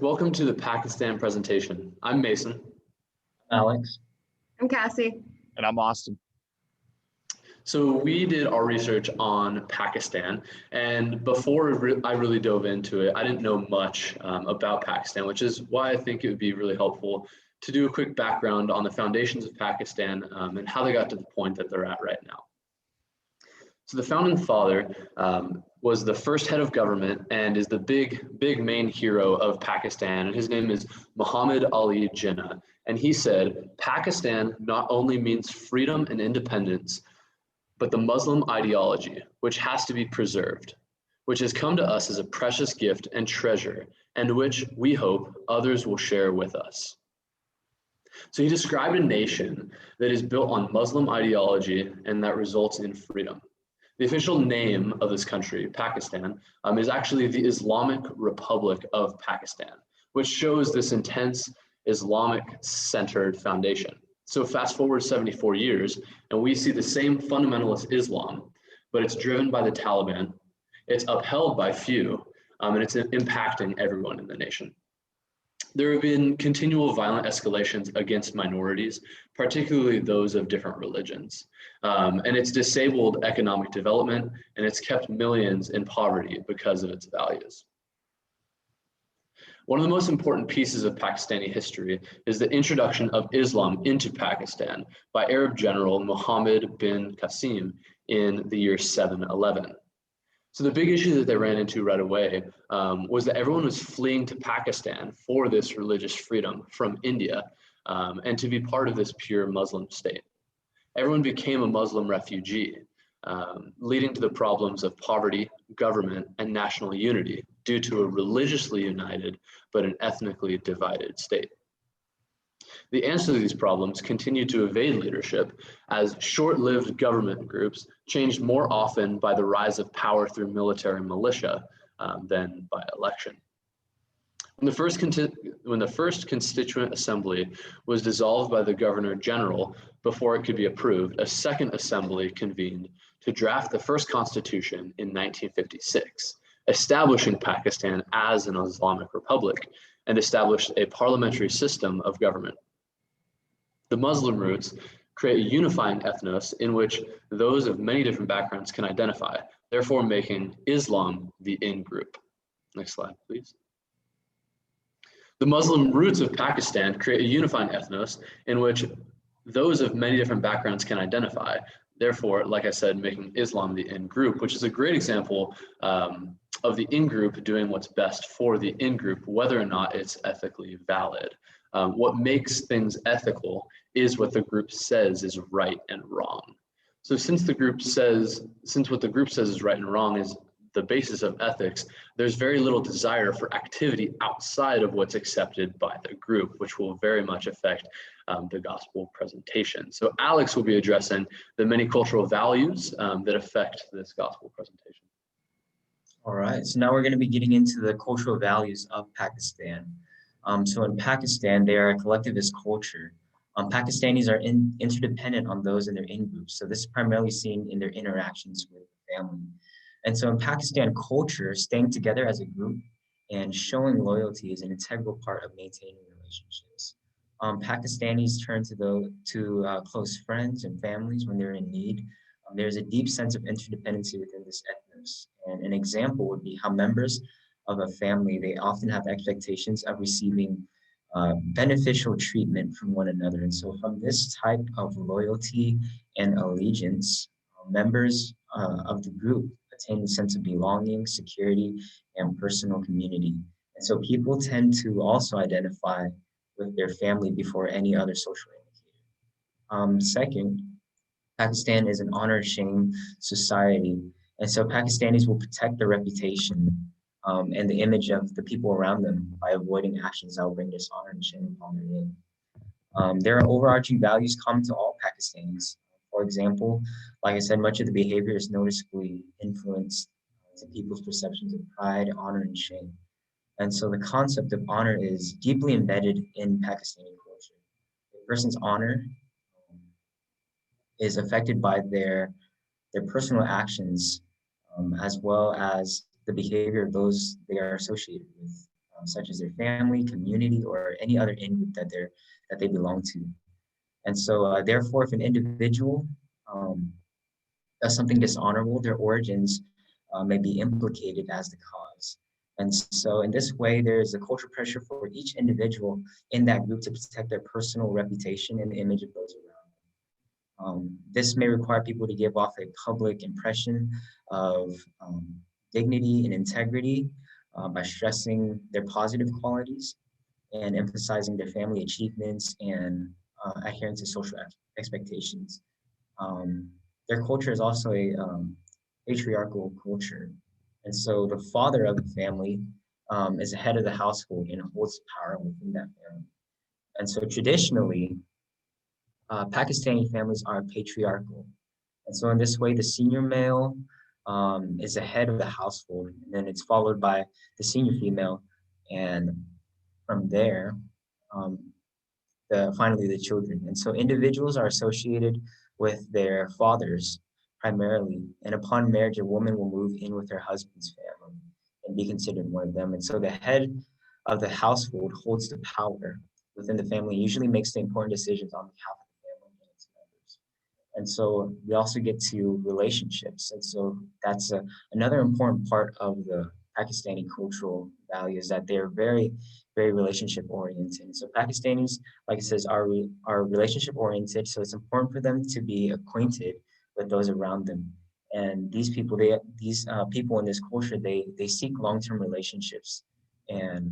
Welcome to the Pakistan presentation. I'm Mason. Alex. I'm Cassie. And I'm Austin. So we did our research on Pakistan, and before I really dove into it, I didn't know much about Pakistan, which is why I think it would be really helpful to do a quick background on the foundations of Pakistan and how they got to the point that they're at right now. So the founding father was the first head of government and is the big main hero of Pakistan. And his name is Muhammad Ali Jinnah. And he said, Pakistan not only means freedom and independence, but the Muslim ideology, which has to be preserved, which has come to us as a precious gift and treasure, and which we hope others will share with us. So he described a nation that is built on Muslim ideology and that results in freedom. The official name of this country, Pakistan, is actually the Islamic Republic of Pakistan, which shows this intense Islamic-centered foundation. So fast forward 74 years, and we see the same fundamentalist Islam, but it's driven by the Taliban, it's upheld by few, and it's impacting everyone in the nation. There have been continual violent escalations against minorities, particularly those of different religions. And it's disabled economic development, and it's kept millions in poverty because of its values. One of the most important pieces of Pakistani history is the introduction of Islam into Pakistan by Arab general Muhammad bin Qasim in the year 711. So the big issue that they ran into right away was that everyone was fleeing to Pakistan for this religious freedom from India and to be part of this pure Muslim state. Everyone became a Muslim refugee, leading to the problems of poverty, government, and national unity due to a religiously united but an ethnically divided state. The answer to these problems continued to evade leadership as short-lived government groups changed more often by the rise of power through military militia than by election. When the first Constituent Assembly was dissolved by the Governor General before it could be approved, a second assembly convened to draft the first constitution in 1956, establishing Pakistan as an Islamic republic and established a parliamentary system of government. The Muslim roots create a unifying ethnos in which those of many different backgrounds can identify, therefore making Islam the in-group. Next slide, please. The Muslim roots of Pakistan create a unifying ethnos in which those of many different backgrounds can identify, therefore, like I said, making Islam the in-group, which is a great example of the in-group doing what's best for the in-group, whether or not it's ethically valid. What makes things ethical is what the group says is right and wrong. So since what the group says is right and wrong is the basis of ethics, there's very little desire for activity outside of what's accepted by the group, which will very much affect the gospel presentation. So Alex will be addressing the many cultural values that affect this gospel presentation. All right, so now we're going to be getting into the cultural values of Pakistan. So in Pakistan, they are a collectivist culture. Pakistanis are interdependent on those in their in-groups. So this is primarily seen in their interactions with the family. And so in Pakistan culture, staying together as a group and showing loyalty is an integral part of maintaining relationships. Pakistanis turn to close friends and families when they're in need. There's a deep sense of interdependency within this ethnos. And an example would be how members of a family, they often have expectations of receiving beneficial treatment from one another. And so from this type of loyalty and allegiance, members of the group attain a sense of belonging, security, and personal community. And so people tend to also identify with their family before any other social indicator. Second, Pakistan is an honor shame society. And so Pakistanis will protect their reputation and the image of the people around them by avoiding actions that will bring dishonor and shame upon their name. There are overarching values common to all Pakistanis. For example, like I said, much of the behavior is noticeably influenced to people's perceptions of pride, honor, and shame. And so the concept of honor is deeply embedded in Pakistani culture. A person's honor is affected by their personal actions as well as the behavior of those they are associated with. such as their family, community, or any other in-group that they belong to. And so, therefore, if an individual does something dishonorable, their origins may be implicated as the cause. And so in this way, there is a cultural pressure for each individual in that group to protect their personal reputation and the image of those around them. This may require people to give off a public impression of dignity and integrity by stressing their positive qualities and emphasizing their family achievements and adhering to social expectations. Their culture is also a patriarchal culture. And so the father of the family is the head of the household and holds power within that family. And so traditionally, Pakistani families are patriarchal. And so in this way, the senior male is the head of the household, and then it's followed by the senior female. And from there, finally the children. And so individuals are associated with their fathers primarily. And upon marriage, a woman will move in with her husband's family and be considered one of them. And so the head of the household holds the power within the family, usually makes the important decisions on behalf of the family and its members. And so we also get to relationships. And so that's another important part of the Pakistani cultural values, that they're very, very relationship oriented. So Pakistanis, like it says, are relationship oriented. So it's important for them to be acquainted with those around them. And these people in this culture, they seek long-term relationships. And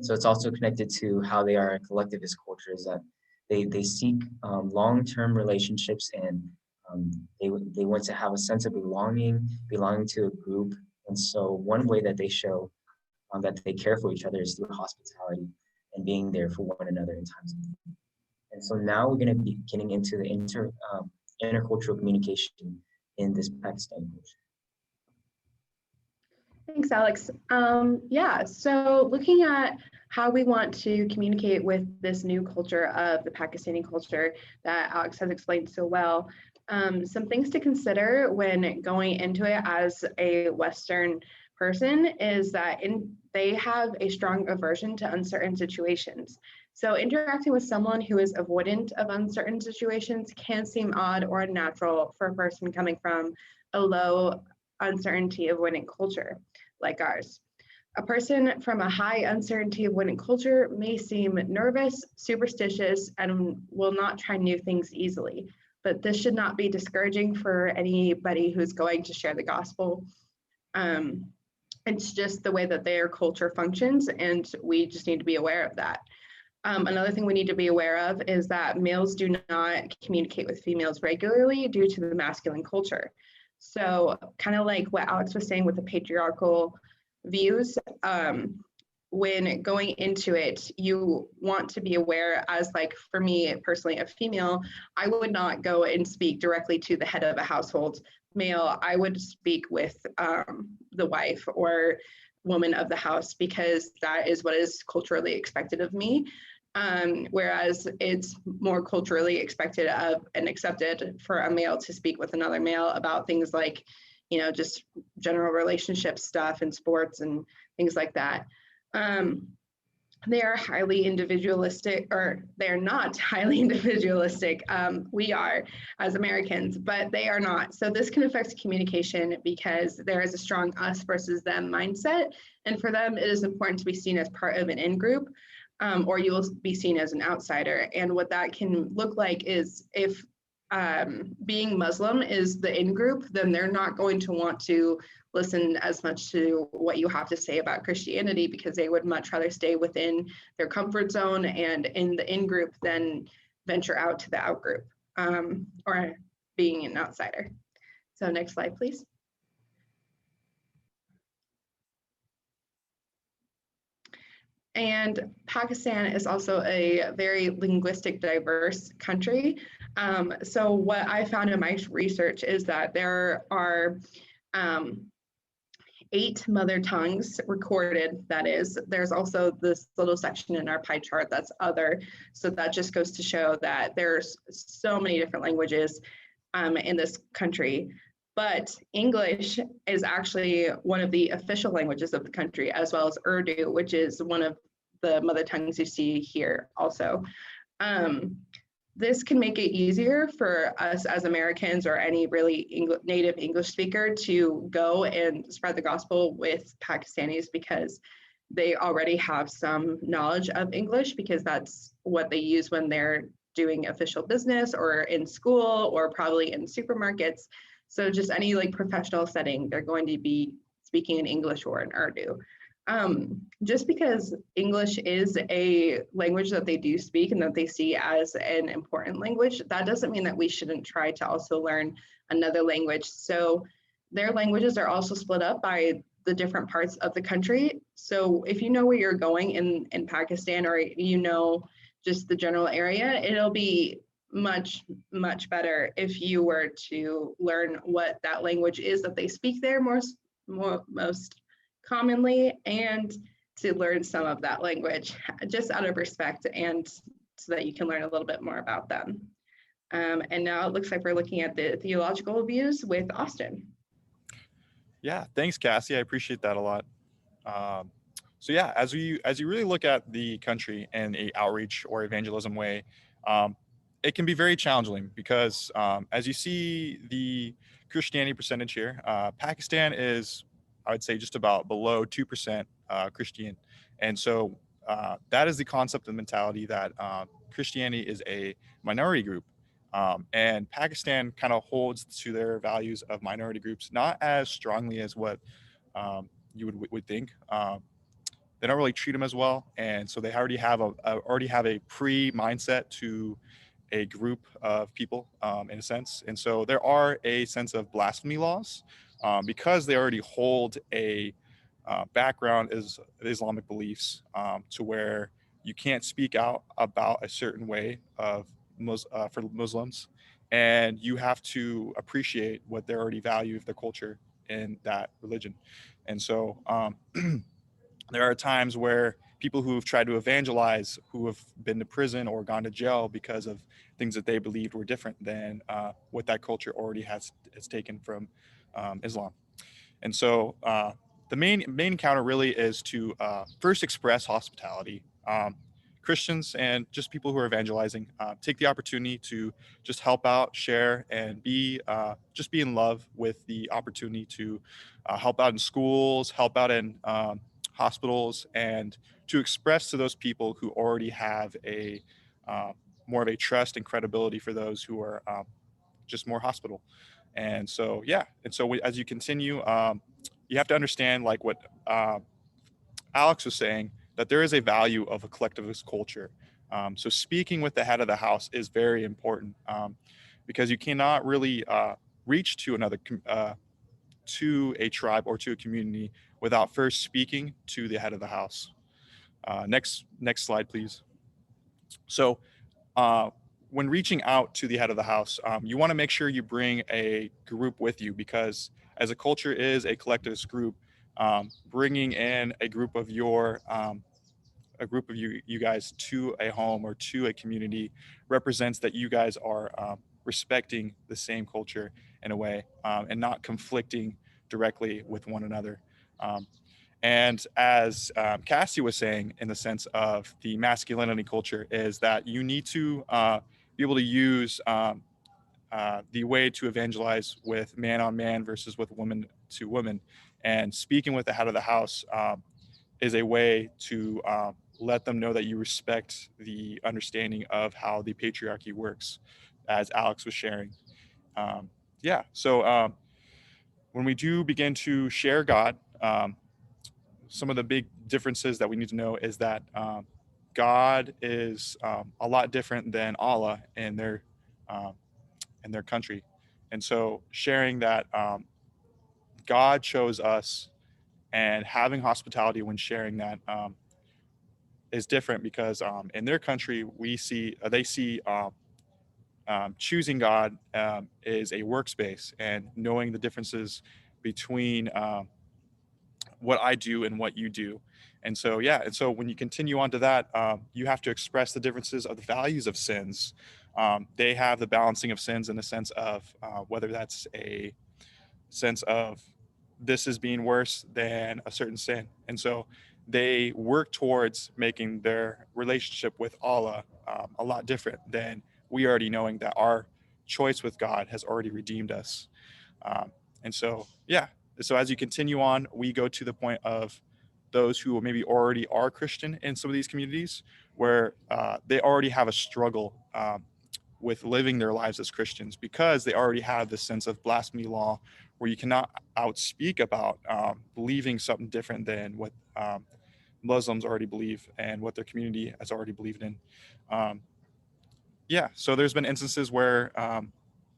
so it's also connected to how they are a collectivist culture, is that they seek long-term relationships, and they want to have a sense of belonging to a group. And so one way that they show that they care for each other is through hospitality and being there for one another in times of need. And so now we're going to be getting into the intercultural communication in this Pakistani culture. Thanks, Alex. Yeah, so looking at how we want to communicate with this new culture of the Pakistani culture that Alex has explained so well, some things to consider when going into it as a Western person is that they have a strong aversion to uncertain situations. So interacting with someone who is avoidant of uncertain situations can seem odd or unnatural for a person coming from a low uncertainty avoidant culture like ours. A person from a high uncertainty avoidant culture may seem nervous, superstitious, and will not try new things easily. But this should not be discouraging for anybody who's going to share the gospel. It's just the way that their culture functions, and we just need to be aware of that. Another thing we need to be aware of is that males do not communicate with females regularly due to the masculine culture. So kind of like what Alex was saying with the patriarchal views, when going into it, you want to be aware, as like for me personally, a female, I would not go and speak directly to the head of a household male. I would speak with the wife or woman of the house, because that is what is culturally expected of me. Whereas it's more culturally expected of and accepted for a male to speak with another male about things like, you know, just general relationship stuff and sports and things like that. They are highly individualistic, or they're not highly individualistic. We are as Americans, but they are not. So this can affect communication because there is a strong us versus them mindset. And for them, it is important to be seen as part of an in-group, or you will be seen as an outsider. And what that can look like is if being Muslim is the in-group, then they're not going to want to listen as much to what you have to say about Christianity, because they would much rather stay within their comfort zone and in the in-group than venture out to the out-group, or being an outsider. So next slide, please. And Pakistan is also a very linguistic diverse country. So what I found in my research is that there are 8 mother tongues recorded. That is, there's also this little section in our pie chart that's other. So that just goes to show that there's so many different languages in this country. But English is actually one of the official languages of the country, as well as Urdu, which is one of the mother tongues you see here also. This can make it easier for us as Americans or any really native English speaker to go and spread the gospel with Pakistanis, because they already have some knowledge of English, because that's what they use when they're doing official business or in school or probably in supermarkets. So just any like professional setting, they're going to be speaking in English or in Urdu. Just because English is a language that they do speak and that they see as an important language, that doesn't mean that we shouldn't try to also learn another language. So their languages are also split up by the different parts of the country. So if you know where you're going in Pakistan, or you know just the general area, it'll be much better if you were to learn what that language is that they speak there most commonly, and to learn some of that language just out of respect, and so that you can learn a little bit more about them. And now it looks like we're looking at the theological views with Austin. Yeah, thanks, Cassie. I appreciate that a lot. So yeah, as you really look at the country in a outreach or evangelism way, it can be very challenging because as you see the Christianity percentage here, Pakistan is, I would say, just about below 2% Christian. And so that is the concept and mentality that Christianity is a minority group. And Pakistan kind of holds to their values of minority groups, not as strongly as what you would think. They don't really treat them as well. And so they already have a pre-mindset to a group of people in a sense. And so there are a sense of blasphemy laws because they already hold a background as Islamic beliefs to where you can't speak out about a certain way of for Muslims, and you have to appreciate what they already value of the culture in that religion. And so there are times where people who have tried to evangelize, who have been to prison or gone to jail because of things that they believed were different than what that culture already has taken from Islam. And so the main encounter really is to first express hospitality. Christians and just people who are evangelizing take the opportunity to just help out, share, and just be in love with the opportunity to help out in schools, help out in hospitals, and to express to those people who already have a more of a trust and credibility for those who are just more hospitable. And so as you continue, you have to understand, like what Alex was saying, that there is a value of a collectivist culture. So speaking with the head of the house is very important because you cannot really reach to to a tribe or to a community without first speaking to the head of the house. Next slide, please. So when reaching out to the head of the house, you want to make sure you bring a group with you, because as a culture is a collectivist group, bringing in a group of you guys to a home or to a community represents that you guys are respecting the same culture in a way and not conflicting directly with one another. And as Cassie was saying, in the sense of the masculinity culture, is that you need to be able to use the way to evangelize with man on man versus with woman to woman. And speaking with the head of the house is a way to let them know that you respect the understanding of how the patriarchy works, as Alex was sharing. So when we do begin to share God, some of the big differences that we need to know is that God is a lot different than Allah in their country. And so sharing that God chose us and having hospitality when sharing that is different, because in their country they see choosing God is a workspace, and knowing the differences between what I do and what you do. And so when you continue on to that, you have to express the differences of the values of sins. They have the balancing of sins in the sense of whether that's sense of this is being worse than a certain sin. And so they work towards making their relationship with Allah a lot different than we already knowing that our choice with God has already redeemed us. And so, yeah. So as you continue on, we go to the point of those who maybe already are Christian in some of these communities where they already have a struggle with living their lives as Christians because they already have this sense of blasphemy law where you cannot outspeak about believing something different than what Muslims already believe and what their community has already believed in. Yeah, so there's been instances where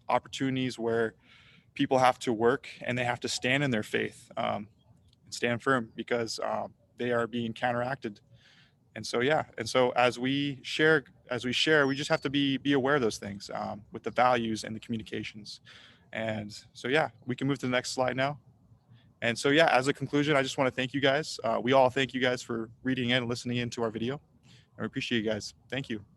opportunities where people have to work and they have to stand in their faith and stand firm because they are being counteracted. And so, yeah. And so as we share, we just have to be aware of those things with the values and the communications. And so, yeah, we can move to the next slide now. And so, yeah, as a conclusion, I just want to thank you guys. We all thank you guys for reading in and listening into our video. I appreciate you guys. Thank you.